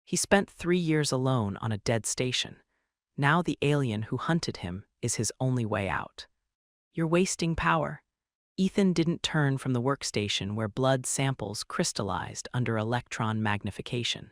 He spent 3 years alone on a dead station. Now the alien who hunted him is his only way out. You're wasting power. Ethan didn't turn from the workstation where blood samples crystallized under electron magnification.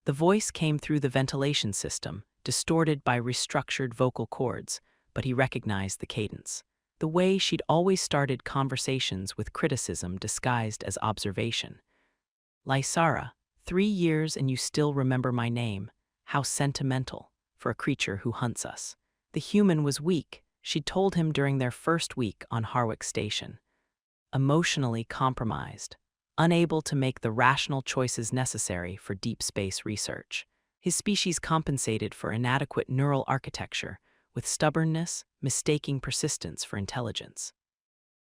The voice came through the ventilation system, distorted by restructured vocal cords, but he recognized the cadence. The way she'd always started conversations with criticism disguised as observation. Lysara, 3 years and you still remember my name. How sentimental for a creature who hunts us. The human was weak, she'd told him during their first week on Harwick Station. Emotionally compromised, unable to make the rational choices necessary for deep space research. His species compensated for inadequate neural architecture, with stubbornness mistaking persistence for intelligence.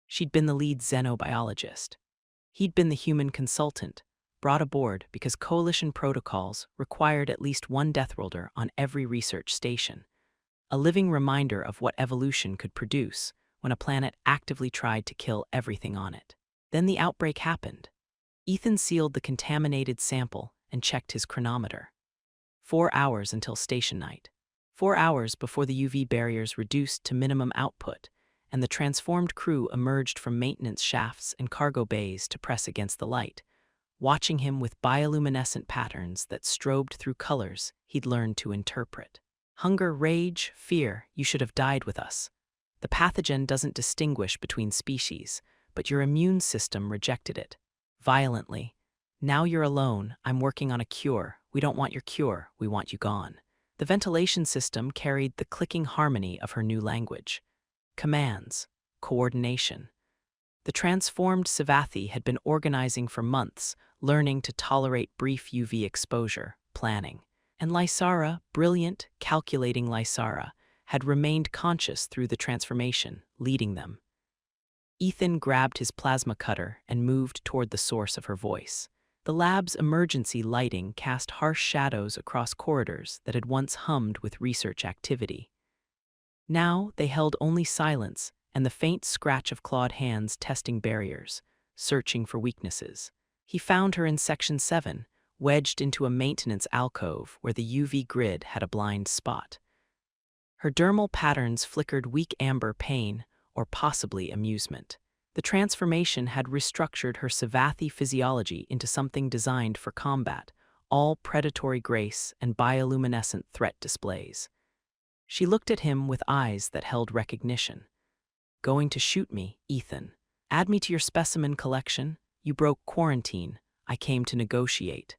She'd been the lead xenobiologist. He'd been the human consultant, brought aboard because coalition protocols required at least one Deathworlder on every research station, a living reminder of what evolution could produce when a planet actively tried to kill everything on it. Then the outbreak happened. Ethan sealed the contaminated sample and checked his chronometer. 4 hours until station night. 4 hours before the UV barriers reduced to minimum output, and the transformed crew emerged from maintenance shafts and cargo bays to press against the light, watching him with bioluminescent patterns that strobed through colors he'd learned to interpret. Hunger, rage, fear, you should have died with us. The pathogen doesn't distinguish between species, but your immune system rejected it. Violently. Now you're alone, I'm working on a cure. We don't want your cure, we want you gone. The ventilation system carried the clicking harmony of her new language. Commands. Coordination. The transformed Savathi had been organizing for months, learning to tolerate brief UV exposure, planning. And Lysara, brilliant, calculating Lysara, had remained conscious through the transformation, leading them. Ethan grabbed his plasma cutter and moved toward the source of her voice. The lab's emergency lighting cast harsh shadows across corridors that had once hummed with research activity. Now they held only silence and the faint scratch of clawed hands testing barriers, searching for weaknesses. He found her in Section 7, wedged into a maintenance alcove where the UV grid had a blind spot. Her dermal patterns flickered weak amber pain or possibly amusement. The transformation had restructured her Savathi physiology into something designed for combat, all predatory grace and bioluminescent threat displays. She looked at him with eyes that held recognition. Going to shoot me, Ethan. Add me to your specimen collection. You broke quarantine. I came to negotiate.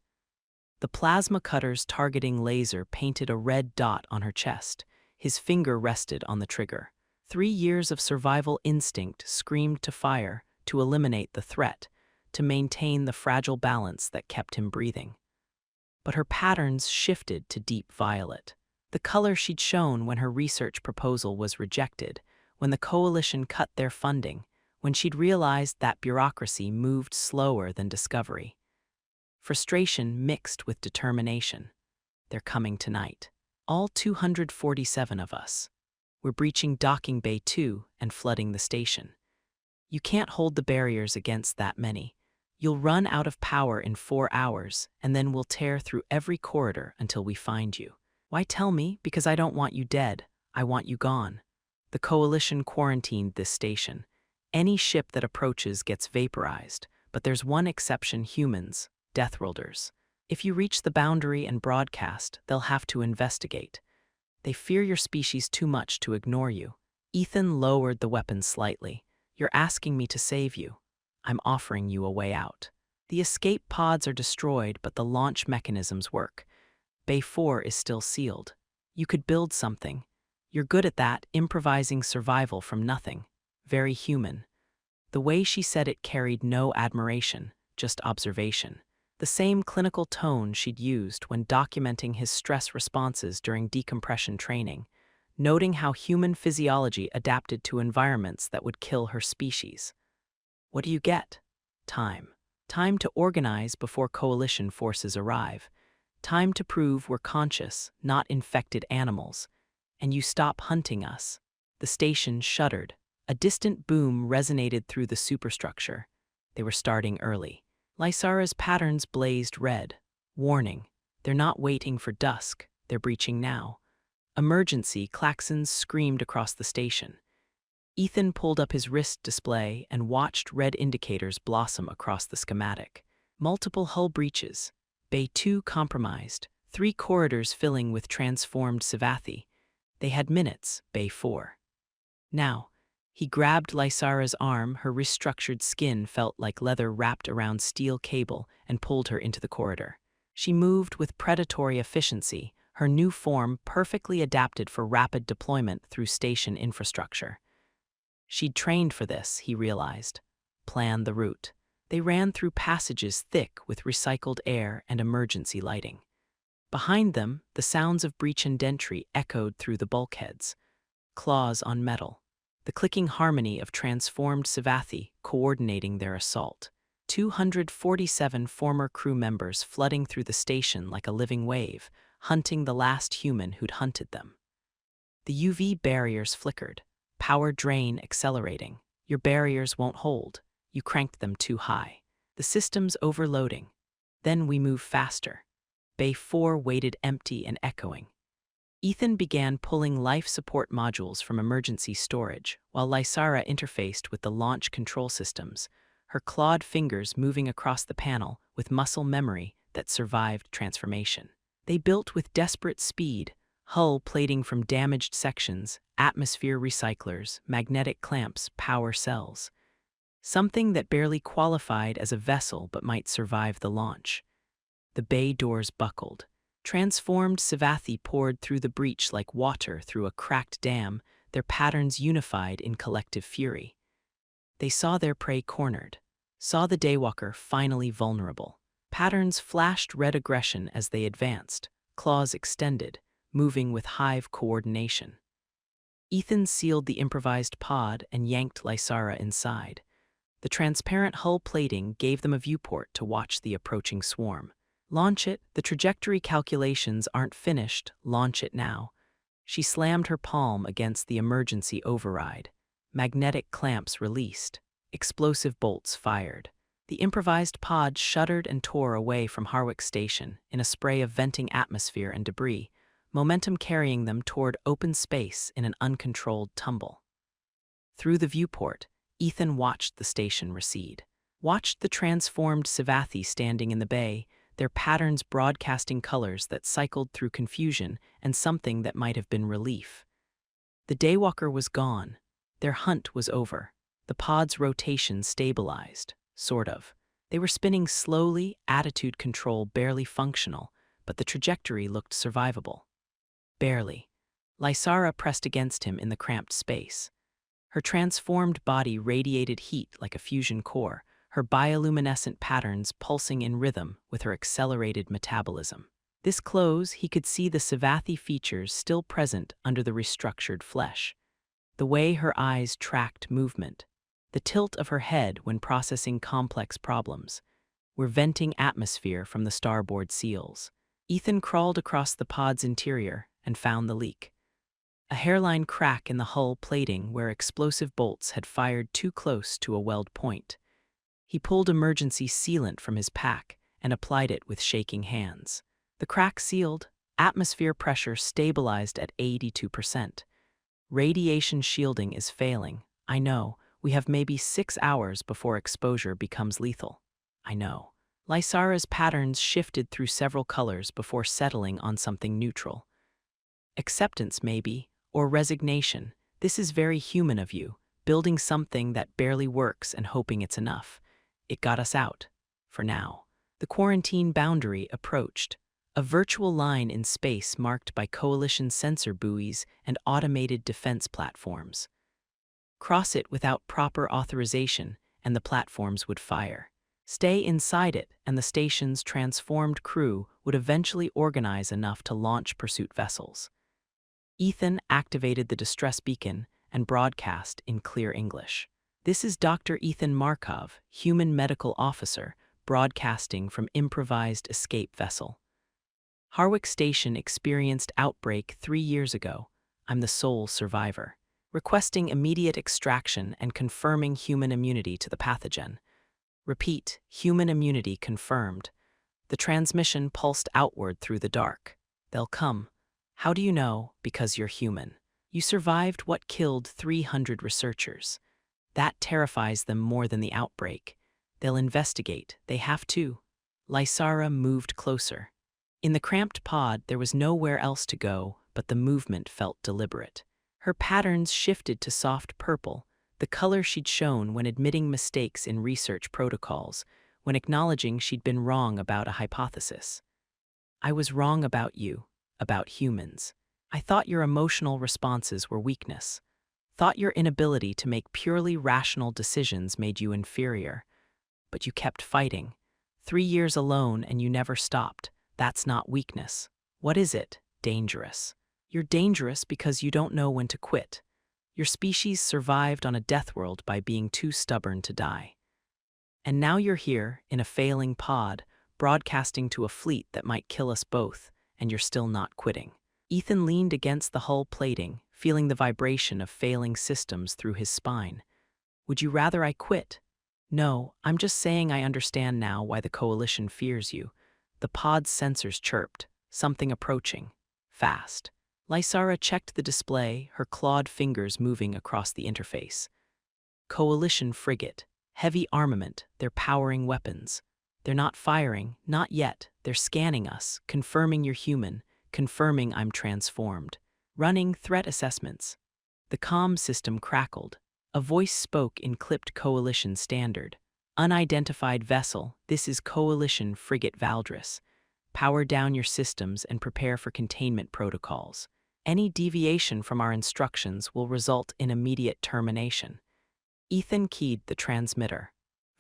The plasma cutter's targeting laser painted a red dot on her chest. His finger rested on the trigger. 3 years of survival instinct screamed to fire, to eliminate the threat, to maintain the fragile balance that kept him breathing. But her patterns shifted to deep violet, the color she'd shown when her research proposal was rejected, when the coalition cut their funding, when she'd realized that bureaucracy moved slower than discovery. Frustration mixed with determination. They're coming tonight. All 247 of us. We're breaching Docking Bay 2 and flooding the station. You can't hold the barriers against that many. You'll run out of power in 4 hours, and then we'll tear through every corridor until we find you. Why tell me? Because I don't want you dead. I want you gone. The coalition quarantined this station. Any ship that approaches gets vaporized, but there's one exception: humans, Deathworlders. If you reach the boundary and broadcast, they'll have to investigate. They fear your species too much to ignore you. Ethan lowered the weapon slightly. You're asking me to save you. I'm offering you a way out. The escape pods are destroyed, but the launch mechanisms work. Bay 4 is still sealed. You could build something. You're good at that, improvising survival from nothing. Very human. The way she said it carried no admiration, just observation. The same clinical tone she'd used when documenting his stress responses during decompression training, noting how human physiology adapted to environments that would kill her species. What do you get? Time. Time to organize before coalition forces arrive. Time to prove we're conscious, not infected animals. And you stop hunting us. The station shuddered. A distant boom resonated through the superstructure. They were starting early. Lysara's patterns blazed red. Warning. They're not waiting for dusk, they're breaching now. Emergency, klaxons screamed across the station. Ethan pulled up his wrist display and watched red indicators blossom across the schematic. Multiple hull breaches. Bay 2 compromised, 3 corridors filling with transformed Savathi. They had minutes, Bay 4. Now, he grabbed Lysara's arm, her restructured skin felt like leather wrapped around steel cable, and pulled her into the corridor. She moved with predatory efficiency, her new form perfectly adapted for rapid deployment through station infrastructure. She'd trained for this, he realized. Planned the route. They ran through passages thick with recycled air and emergency lighting. Behind them, the sounds of breach and entry echoed through the bulkheads. Claws on metal. The clicking harmony of transformed Savathi coordinating their assault. 247 former crew members flooding through the station like a living wave, hunting the last human who'd hunted them. The UV barriers flickered, power drain accelerating. Your barriers won't hold. You cranked them too high. The system's overloading. Then we move faster. Bay 4 waited empty and echoing. Ethan began pulling life support modules from emergency storage, while Lysara interfaced with the launch control systems, her clawed fingers moving across the panel with muscle memory that survived transformation. They built with desperate speed, hull plating from damaged sections, atmosphere recyclers, magnetic clamps, power cells. Something that barely qualified as a vessel but might survive the launch. The bay doors buckled. Transformed Savathi poured through the breach like water through a cracked dam, their patterns unified in collective fury. They saw their prey cornered, saw the Daywalker finally vulnerable. Patterns flashed red aggression as they advanced, claws extended, moving with hive coordination. Ethan sealed the improvised pod and yanked Lysara inside. The transparent hull plating gave them a viewport to watch the approaching swarm. Launch it, the trajectory calculations aren't finished, launch it now. She slammed her palm against the emergency override. Magnetic clamps released. Explosive bolts fired. The improvised pod shuddered and tore away from Harwick Station in a spray of venting atmosphere and debris, momentum carrying them toward open space in an uncontrolled tumble. Through the viewport, Ethan watched the station recede. Watched the transformed Savathi standing in the bay, their patterns broadcasting colors that cycled through confusion and something that might have been relief. The Daywalker was gone. Their hunt was over. The pod's rotation stabilized, sort of. They were spinning slowly, attitude control barely functional, but the trajectory looked survivable. Barely. Lysara pressed against him in the cramped space. Her transformed body radiated heat like a fusion core, her bioluminescent patterns pulsing in rhythm with her accelerated metabolism. This close, he could see the Savathi features still present under the restructured flesh. The way her eyes tracked movement, the tilt of her head when processing complex problems, were venting atmosphere from the starboard seals. Ethan crawled across the pod's interior and found the leak. A hairline crack in the hull plating where explosive bolts had fired too close to a weld point. He pulled emergency sealant from his pack and applied it with shaking hands. The crack sealed, atmosphere pressure stabilized at 82%. Radiation shielding is failing. I know. We have maybe 6 hours before exposure becomes lethal. I know. Lysara's patterns shifted through several colors before settling on something neutral. Acceptance, maybe, or resignation. This is very human of you, building something that barely works and hoping it's enough. It got us out. For now. The quarantine boundary approached. A virtual line in space marked by coalition sensor buoys and automated defense platforms. Cross it without proper authorization, and the platforms would fire. Stay inside it, and the station's transformed crew would eventually organize enough to launch pursuit vessels. Ethan activated the distress beacon and broadcast in clear English. This is Dr. Ethan Markov, Human Medical Officer, broadcasting from improvised escape vessel. Harwick Station experienced outbreak 3 years ago. I'm the sole survivor. Requesting immediate extraction and confirming human immunity to the pathogen. Repeat, human immunity confirmed. The transmission pulsed outward through the dark. They'll come. How do you know? Because you're human. You survived what killed 300 researchers. That terrifies them more than the outbreak. They'll investigate. They have to. Lysara moved closer. In the cramped pod, there was nowhere else to go, but the movement felt deliberate. Her patterns shifted to soft purple, the color she'd shown when admitting mistakes in research protocols, when acknowledging she'd been wrong about a hypothesis. I was wrong about you, about humans. I thought your emotional responses were weakness. Thought your inability to make purely rational decisions made you inferior. But you kept fighting. 3 years alone and you never stopped. That's not weakness. What is it? Dangerous. You're dangerous because you don't know when to quit. Your species survived on a death world by being too stubborn to die. And now you're here, in a failing pod, broadcasting to a fleet that might kill us both, and you're still not quitting. Ethan leaned against the hull plating, feeling the vibration of failing systems through his spine. Would you rather I quit? No, I'm just saying I understand now why the Coalition fears you. The pod's sensors chirped, something approaching. Fast. Lysara checked the display, her clawed fingers moving across the interface. Coalition frigate. Heavy armament, they're powering weapons. They're not firing, not yet. They're scanning us, confirming you're human, confirming I'm transformed. Running threat assessments. The comm system crackled. A voice spoke in clipped Coalition standard. Unidentified vessel, this is Coalition frigate Valdris. Power down your systems and prepare for containment protocols. Any deviation from our instructions will result in immediate termination. Ethan keyed the transmitter.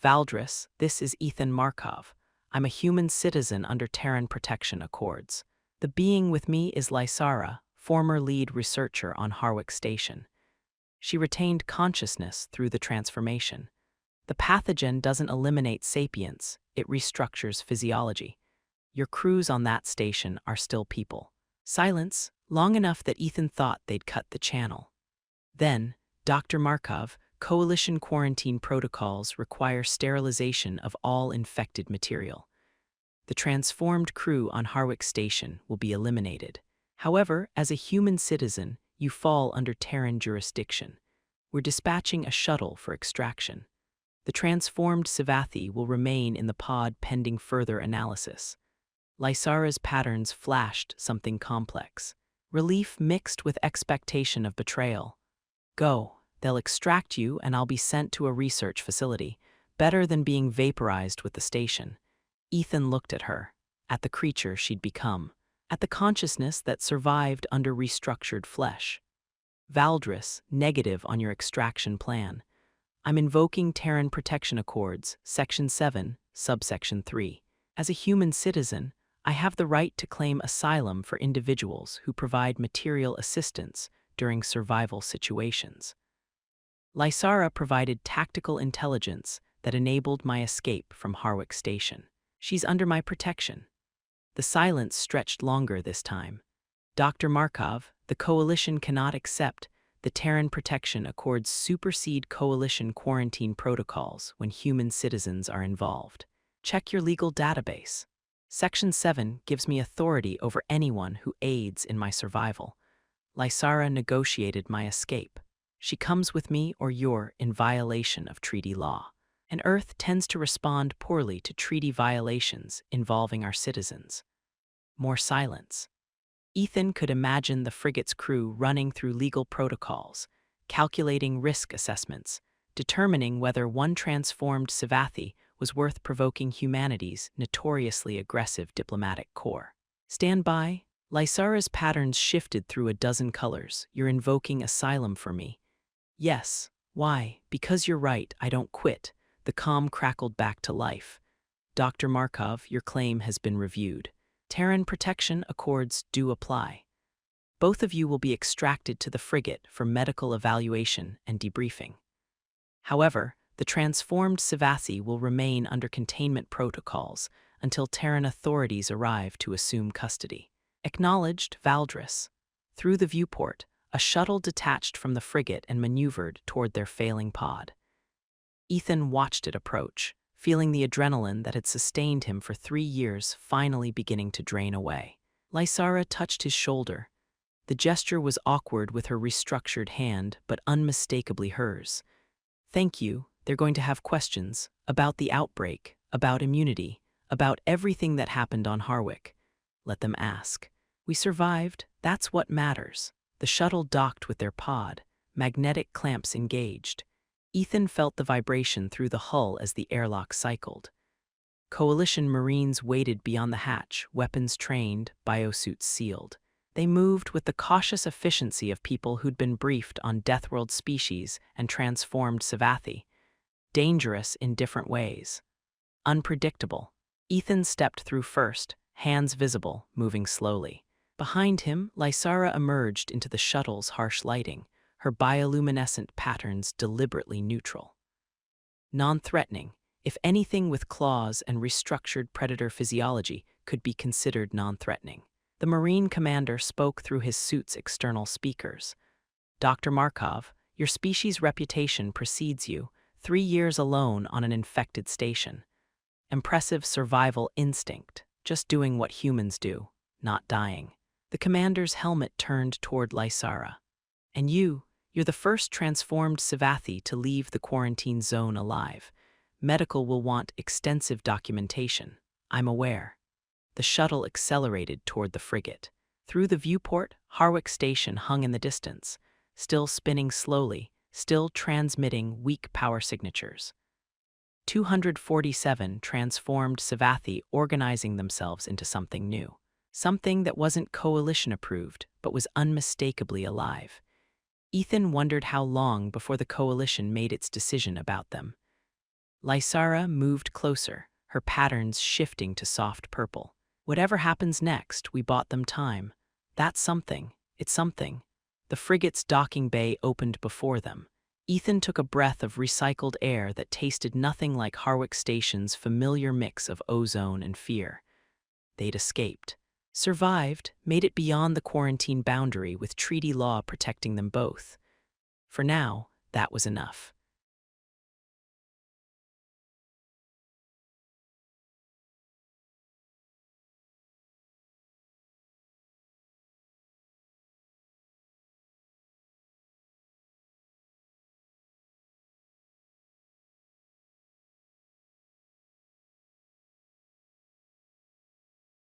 Valdris, this is Ethan Markov. I'm a human citizen under Terran Protection Accords. The being with me is Lysara, former lead researcher on Harwick Station. She retained consciousness through the transformation. The pathogen doesn't eliminate sapience, it restructures physiology. Your crews on that station are still people. Silence, long enough that Ethan thought they'd cut the channel. Then, Dr. Markov, Coalition quarantine protocols require sterilization of all infected material. The transformed crew on Harwick Station will be eliminated. However, as a human citizen, you fall under Terran jurisdiction. We're dispatching a shuttle for extraction. The transformed Savathi will remain in the pod pending further analysis. Lysara's patterns flashed something complex. Relief mixed with expectation of betrayal. Go. They'll extract you and I'll be sent to a research facility, better than being vaporized with the station. Ethan looked at her, at the creature she'd become, at the consciousness that survived under restructured flesh. Valdris, negative on your extraction plan. I'm invoking Terran Protection Accords, Section 7, Subsection 3. As a human citizen, I have the right to claim asylum for individuals who provide material assistance during survival situations. Lysara provided tactical intelligence that enabled my escape from Harwick Station. She's under my protection. The silence stretched longer this time. Dr. Markov, the Coalition cannot accept the Terran Protection Accords supersede Coalition quarantine protocols when human citizens are involved. Check your legal database. Section 7 gives me authority over anyone who aids in my survival. Lysara negotiated my escape. She comes with me or you're in violation of treaty law. And Earth tends to respond poorly to treaty violations involving our citizens. More silence. Ethan could imagine the frigate's crew running through legal protocols, calculating risk assessments, determining whether one transformed Savathi was worth provoking humanity's notoriously aggressive diplomatic corps. Stand by. Lysara's patterns shifted through a dozen colors. You're invoking asylum for me. Yes. Why? Because you're right, I don't quit. The comm crackled back to life. Dr. Markov, your claim has been reviewed. Terran Protection Accords do apply. Both of you will be extracted to the frigate for medical evaluation and debriefing. However, the transformed Savathi will remain under containment protocols until Terran authorities arrive to assume custody. Acknowledged, Valdris. Through the viewport, a shuttle detached from the frigate and maneuvered toward their failing pod. Ethan watched it approach, feeling the adrenaline that had sustained him for 3 years finally beginning to drain away. Lysara touched his shoulder. The gesture was awkward with her restructured hand, but unmistakably hers. "Thank you. They're going to have questions about the outbreak, about immunity, about everything that happened on Harwick. Let them ask. We survived. That's what matters." The shuttle docked with their pod, magnetic clamps engaged. Ethan felt the vibration through the hull as the airlock cycled. Coalition Marines waited beyond the hatch, weapons trained, biosuits sealed. They moved with the cautious efficiency of people who'd been briefed on Deathworld species and transformed Savathi. Dangerous in different ways. Unpredictable. Ethan stepped through first, hands visible, moving slowly. Behind him, Lysara emerged into the shuttle's harsh lighting, her bioluminescent patterns deliberately neutral. Non-threatening, if anything with claws and restructured predator physiology could be considered non-threatening. The Marine commander spoke through his suit's external speakers. "Dr. Markov, your species' reputation precedes you, 3 years alone on an infected station. Impressive survival instinct, just doing what humans do, not dying." The commander's helmet turned toward Lysara. "And you're the first transformed Savathi to leave the quarantine zone alive. Medical will want extensive documentation. I'm aware." The shuttle accelerated toward the frigate. Through the viewport, Harwick Station hung in the distance, still spinning slowly, still transmitting weak power signatures. 247 transformed Savathi organizing themselves into something new. Something that wasn't coalition-approved, but was unmistakably alive. Ethan wondered how long before the coalition made its decision about them. Lysara moved closer, her patterns shifting to soft purple. "Whatever happens next, we bought them time. That's something. It's something." The frigate's docking bay opened before them. Ethan took a breath of recycled air that tasted nothing like Harwick Station's familiar mix of ozone and fear. They'd escaped. Survived, made it beyond the quarantine boundary with treaty law protecting them both. For now, that was enough.